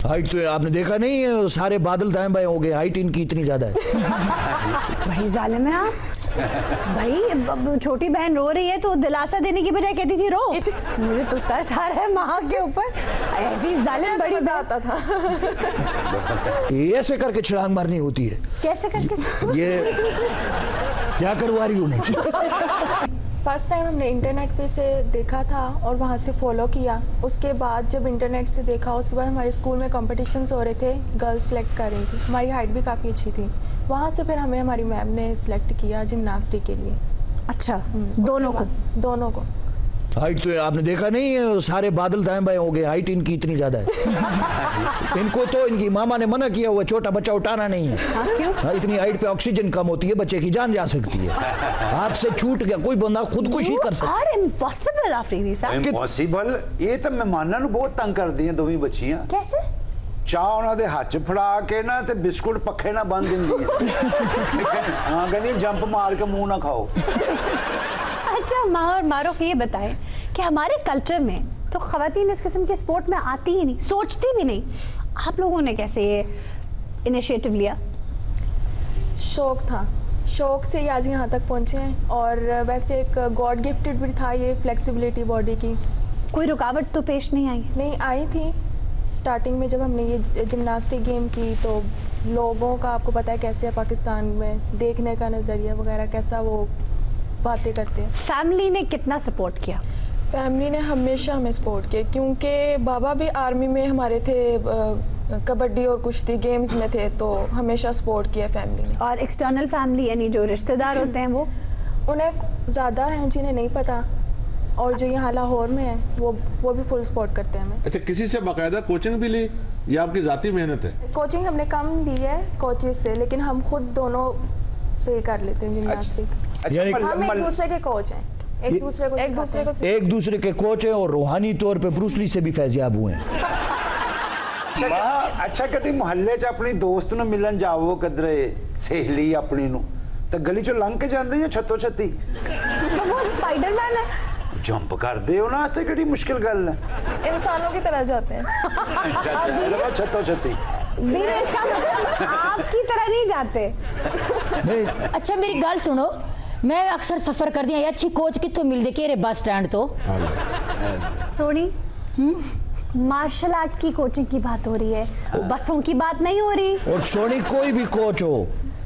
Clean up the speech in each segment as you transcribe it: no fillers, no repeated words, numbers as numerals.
Height तो आपने देखा नहीं है, सारे बादल दाएं बाएं हो गए, हाइट इनकी इतनी ज्यादा है। बड़ी जालिम है आप। भाई छोटी बहन रो रही है तो दिलासा देने की बजाय कहती थी रो। मुझे तो तरस आ रहा है माँ के ऊपर, ऐसी जालिम बड़ी बहन आता था। ऐसे करके छलांग मारनी होती है। कैसे करके? ये क्या करवा रही हूँ मुझे? फर्स्ट टाइम हमने इंटरनेट पे से देखा था और वहाँ से फॉलो किया। उसके बाद जब इंटरनेट से देखा, उसके बाद हमारे स्कूल में कॉम्पिटिशन्स हो रहे थे, गर्ल्स सेलेक्ट कर रही थी, हमारी हाइट भी काफ़ी अच्छी थी। वहाँ से फिर हमें हमारी मैम ने सिलेक्ट किया जिम्नास्टिक के लिए। अच्छा, दोनों को हाइट तो आपने देखा नहीं है, सारे बादल दाएं बाएं हो गए, हाइट इनकी इतनी ज्यादा है। इनको तो इनकी मामा ने मना किया हुआ छोटा बच्चा उठाना नहीं है। हाँ, क्यों? इतनी हाइट पे ऑक्सीजन कम होती है, बच्चे की जान जा सकती है। हाथ से छूट गया, कोई बंदा खुदकुशी कर सकता है। इम्पॉसिबल आफरीदी साहब। इम्पॉसिबल ये तो मेहमानां ਨੂੰ बहुत तंग करदियां दोवें बच्चियां। कैसे? ਚਾਹ ਉਹਨਾਂ ਦੇ ਹੱਥ 'ਚ ਫੜਾ ਕੇ ਨਾ ਤੇ ਬਿਸਕੁਟ ਪੱਖੇ ਨਾਲ ਬੰਨ ਦਿੰਦੀਆਂ। ਹਾਂ ਕਹਿੰਦੀ ਜੰਪ ਮਾਰ ਕੇ ਮੂੰਹ ਨਾ ਖਾਓ। अच्छा माँ और मारूफ ये बताएं कि हमारे कल्चर में तो खवातीन इस किस्म के स्पोर्ट में आती ही नहीं, सोचती भी नहीं। आप लोगों ने कैसे ये इनिशिएटिव लिया? शौक था, शौक से ही आज यहाँ तक पहुँचे हैं। और वैसे एक गॉड गिफ्टेड भी था ये फ्लेक्सिबिलिटी बॉडी की। कोई रुकावट तो पेश नहीं आई? नहीं आई थी। स्टार्टिंग में जब हमने ये जिम्नास्टिक गेम की तो लोगों का आपको पता है कैसे है पाकिस्तान में देखने का नज़रिया वगैरह, कैसा वो बातें करते हैं। फैमिली ने कितना सपोर्ट किया? फैमिली ने हमेशा हमें सपोर्ट किया, क्योंकि बाबा भी आर्मी में हमारे थे, कबड्डी और कुश्ती गेम्स में थे, तो हमेशा सपोर्ट किया फैमिली ने। और एक्सटर्नल फैमिली यानी जो रिश्तेदार होते हैं वो? उन्हें ज़्यादा हैं जिन्हें नहीं पता, और जो यहाँ लाहौर में है वो भी फुल सपोर्ट करते हैं हमें। अच्छा, किसी से बाकायदा कोचिंग भी ली या आपकी ज़ाती मेहनत है? कोचिंग हमने कम ली है कोचेस से, लेकिन हम खुद दोनों से ही कर लेते हैं जिम्नास्टिक। यानी हम एक दूसरे के कोच हैं, एक दूसरे के कोच हैं और रूहानी तौर पे ब्रूसली से भी फैजियाब हुए हैं। अच्छा कभी मोहल्ले 'ਚ अपनी दोस्त ਨੂੰ ਮਿਲਣ ਜਾਵੋ, ਕਿਧਰੇ ਸਹੇਲੀ ਆਪਣੀ ਨੂੰ, ਤਾਂ ਗਲੀ 'ਚੋਂ ਲੰਘ ਕੇ ਜਾਂਦੇ ਜਾਂ ਛੱਤੋ ਛੱਤੀ? तो वो स्पाइडरमैन है। जंप करते हो ना, वास्ते कितनी मुश्किल गल है। इंसानों की तरह जाते हैं। छत्तो छत्ती इसका मतलब आपकी तरह नहीं जाते। अच्छा मेरी गल सुनो, मैं अक्सर सफर कर दिया, अच्छी कोच कितों मिलदे केरे बस स्टैंड तो? सोनी, मार्शल आर्ट्स की कोचिंग की बात हो रही है, बसों की बात नहीं हो रही। और सोनी कोई भी कोच हो,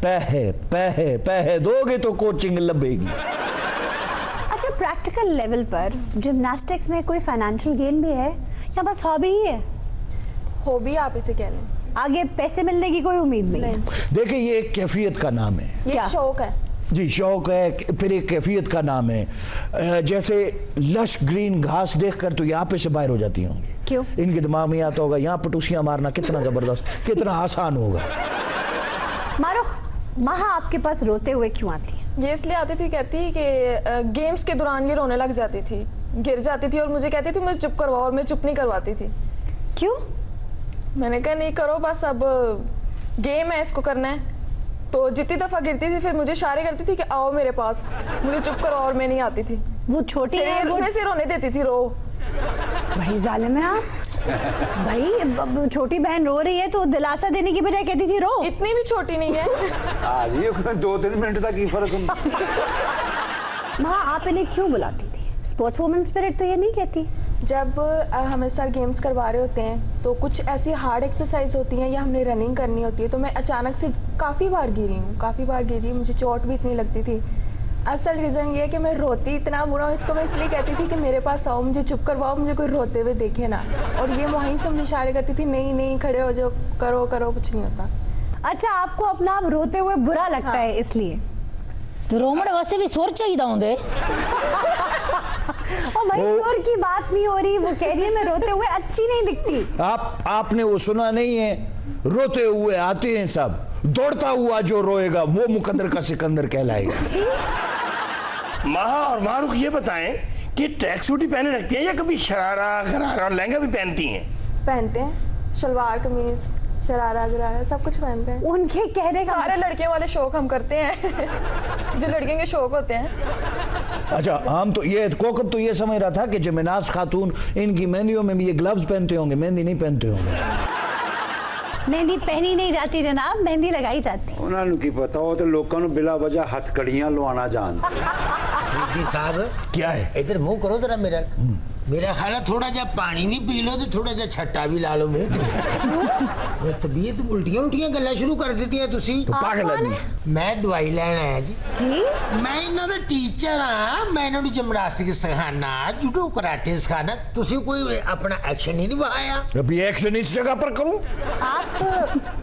पैसे दोगे तो कोचिंग लभेगी। अच्छा, प्रैक्टिकल लेवल पर जिम्नास्टिक्स में कोई फाइनेंशियल गेन भी है या बस हॉबी ही है? हॉबी आप इसे कह लें, आगे पैसे मिलने की कोई उम्मीद नहीं। देखिए ये एक कैफियत का नाम है, ये शौक है जी, शौक है, फिर एक कैफियत का नाम है। जैसे लश ग्रीन घास देखकर तो यहाँ पे से बाहर हो जाती होंगी। क्यों? इनके दिमाग में आता होगा यहाँ पटूसियां मारना कितना जबरदस्त, कितना आसान होगा। मारूफ, माहा आपके पास रोते हुए क्यों आती है? ये इसलिए आती थी, कहती कि गेम्स के दौरान ये रोने लग जाती थी, गिर जाती थी और मुझे कहती थी मुझे चुप करवाओ, और मैं चुप नहीं करवाती थी। क्यों? मैंने कहा नहीं करो, बस अब गेम है, इसको करना है। तो जितनी दफ़ा गिरती थी फिर मुझे इशारे करती थी कि आओ मेरे पास, मुझे चुप करवाओ, और मैं नहीं आती थी। वो छोटी है, वो से रोने देती थी, रो। बड़ी जालिम है आप। भाई छोटी बहन रो रही है तो दिलासा देने की बजाय कहती थी रो। इतनी भी छोटी नहीं है। ये 2-3 मिनट तक ही फर्क होता। माँ आप इन्हें क्यों बुलाती थी? स्पोर्ट्स वुमन स्पिरिट तो ये नहीं कहती। जब हमें सर गेम्स करवा रहे होते हैं तो कुछ ऐसी हार्ड एक्सरसाइज होती हैं या हमने रनिंग करनी होती है, तो मैं अचानक से काफ़ी बार गिरी, मुझे चोट भी इतनी लगती थी। असल रीज़न ये है कि मैं रोती इतना बुरा हूँ, इसको मैं इसलिए कहती थी कि मेरे पास आओ, मुझे चुप करवाओ, मुझे कोई रोते हुए देखे ना। और ये वहीं से मुझे इशारे करती थी, नहीं खड़े हो जाओ, करो, कुछ नहीं होता। अच्छा, आपको अपना आप रोते हुए बुरा लगता है इसलिए? तो रोमड़ वैसे भी सुर चाहिए होंगे। और भाई सुर की बात नहीं हो रही, वो कह रही है मैं रोते हुए अच्छी नहीं दिखती। आपने वो सुना नहीं है, रोते हुए आते हैं सब, दौड़ता हुआ जो रोएगा वो मुकद्दर का सिकंदर कहलाएगा। माहा और मारूख ये बताएं कि ट्रैक सूट ही पहने रखती हैं या कभी शरारा गरारा और लहंगा भी पहनती हैं? पहनते हैं, शलवार कमीज, शरारा गरारा सब कुछ पहनते हैं। उनके कहने का सारे लड़कियों वाले शौक हम करते हैं जो लड़कियों के शौक होते हैं। अच्छा, हम तो ये कोकब तो ये समझ रहा था कि जिम्नास्ट खातून इनकी मेहंदियों में भी ये ग्लव्स पहनते होंगे, मेहंदी नहीं पहनते होंगे। मेहंदी पहनी नहीं जाती जनाब, मेहंदी लगाई जाती। ਉਹਨਾਂ ਨੂੰ ਕੀ ਪਤਾ, ਉਹ ਤੇ ਲੋਕਾਂ ਨੂੰ ਬਿਲਾ ਵਜ੍ਹਾ ਹੱਥਕੜੀਆਂ ਲਵਾਉਣਾ ਜਾਣਦੇ। सीधी साहब क्या है? इधर मुंह करो जरा मेरा ख्याल है थोड़ा जा पानी भी पी लो तो थोड़ा जा छट्टा भी ला लो मुंह ते तबीयत उल्टियां उल्टियां गल्ला शुरू कर देती है तुसी। तो पागल आदमी। मैं दवाई लैन आया जी। मैं इन्हां दा टीचर हां, मैं इन्हां नूं जिमनास्टिक सिखाना, जूडो कराटे सिखाना, तुसी कोई अपना एक्शन ही नहीं निभाया। अभी एक्शन इस जगह पर करूं? आप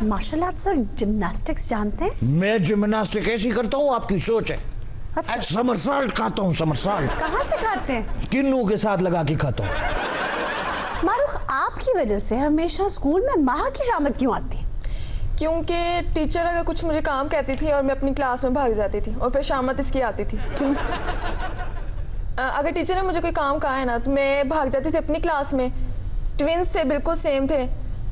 मार्शल आर्ट्स और जिम्नास्टिक्स जानते हैं? मैं जिम्नास्टिक ऐसी करता हूँ, आपकी सोच है। अच्छा, समरसाल्ट खाता हूँ, समरसाल्ट कहाँ से खाते हैं? किन्नू के साथ लगा के खाता हूँ। मारूख, आपकी वजह से हमेशा स्कूल में माह की शामत क्यों आती? क्योंकि टीचर अगर कुछ मुझे काम कहती थी और मैं अपनी क्लास में भाग जाती थी और फिर शामत इसकी आती थी। क्यों? अगर टीचर ने मुझे कोई काम कहा है ना तो मैं भाग जाती थी अपनी क्लास में। ट्विंस थे, बिल्कुल सेम थे,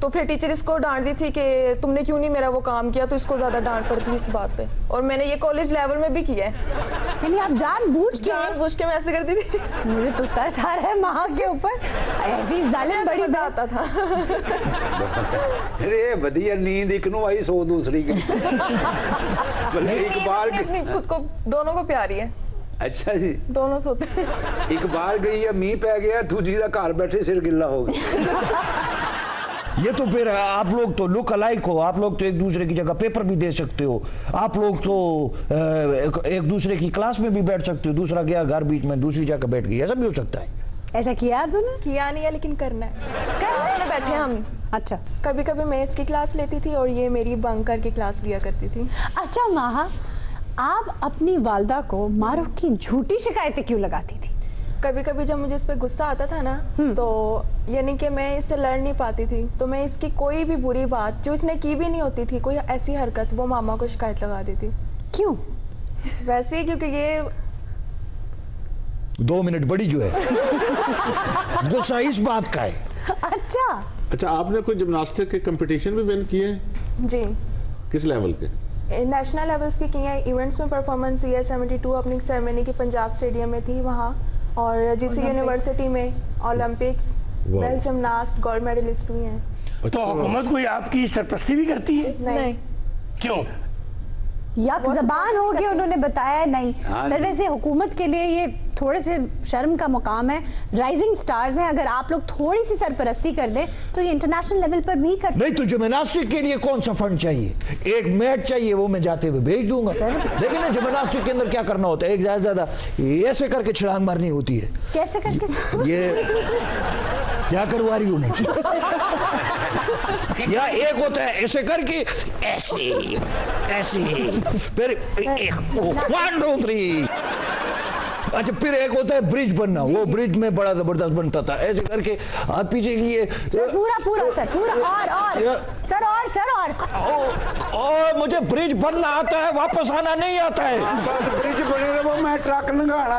तो फिर टीचर इसको डांटती थी कि तुमने क्यों नहीं मेरा वो काम किया, तो इसको ज़्यादा डांट पड़ती है इस बात पे। और मैंने ये कॉलेज लेवल में भी किया है। यानी आप जानबूझ के मैं ऐसे करती थी। मुझे तो तरस आ रहा है माह के ऊपर, ऐसी जालिम बड़ी मजा आता था। अरे बढ़िया, नींद एक नु आई, सो दूसरी की। भले इकबाल अपनी खुद को दोनों को प्यारी है। अच्छा जी, दोनों सोते हैं। इकबाल गई है, मींह पै गया, दूजी का घर बैठे सिर गिल्ला हो गया। ये तो फिर आप लोग तो लुक अलाइक हो, आप लोग तो एक दूसरे की जगह पेपर भी दे सकते हो, आप लोग तो एक दूसरे की क्लास में भी बैठ सकते हो, दूसरा गया घर बीच में दूसरी जगह बैठ गई, ऐसा भी हो सकता है। ऐसा किया आपने? किया नहीं है, लेकिन करना है। क्लास में बैठे हम। अच्छा, कभी कभी मैं इसकी क्लास लेती थी और ये मेरी बंक करके क्लास लिया करती थी। अच्छा माह, आप अपनी वालदा को मारूख की झूठी शिकायतें क्यों लगाती थी? कभी कभी जब मुझे इस पे गुस्सा आता था ना, तो यानी कि मैं इससे लड़ नहीं पाती थी, तो मैं इसकी कोई भी बुरी बात जो इसने की भी नहीं होती थी, कोई ऐसी हरकत, वो मामा को शिकायत लगा देती। क्यों? वैसे ही, क्योंकि ये 2 मिनट बड़ी जो है गुस्सा इस बात का है। अच्छा, आपने कोई जिम्नास्टिक के कंपटीशन भी विन किए हैं? जी। किस लेवल के? नेशनल लेवल्स की हैं, इवेंट्स में परफॉर्मेंस ये 72 ओपनिंग सेरेमनी की पंजाब स्टेडियम में थी वहाँ, और जीसी यूनिवर्सिटी में Olympics, best gymnast, gold medalist हुई हैं। तो हुकूमत कोई आपकी सरपरस्ती भी करती है? नहीं। क्यों? या जबान हो गया, उन्होंने बताया नहीं। सर वैसे हुकूमत के लिए ये थोड़े से शर्म का मुकाम है, राइजिंग स्टार्स हैं, अगर आप लोग थोड़ी सी सरपरस्ती कर दें तो ये इंटरनेशनल लेवल पर भी कर सकते। नहीं तो जिम्नास्टिक के लिए कौन सा फंड चाहिए? एक मैट चाहिए, वो मैं जाते हुए भेज दूंगा सर। लेकिन ना जिम्नास्टिक के अंदर क्या करना होता है, एक ज्यादा ऐसे करके छलांग मारनी होती है। कैसे करके? ये क्या करवा रही हूँ मुझे? या एक होता है ऐसे करके, ऐसे ऐसे, फिर 1 2 3। अच्छा, फिर एक होता है ब्रिज बनना, वो ब्रिज में बड़ा जबरदस्त बनता था, ऐसे करके हाथ पीछे किए। पूरा सर, पूरा और मुझे ब्रिज बनना आता है, वापस आना नहीं आता है। ब्रिज बने, वो मैं ट्रक लंघाना।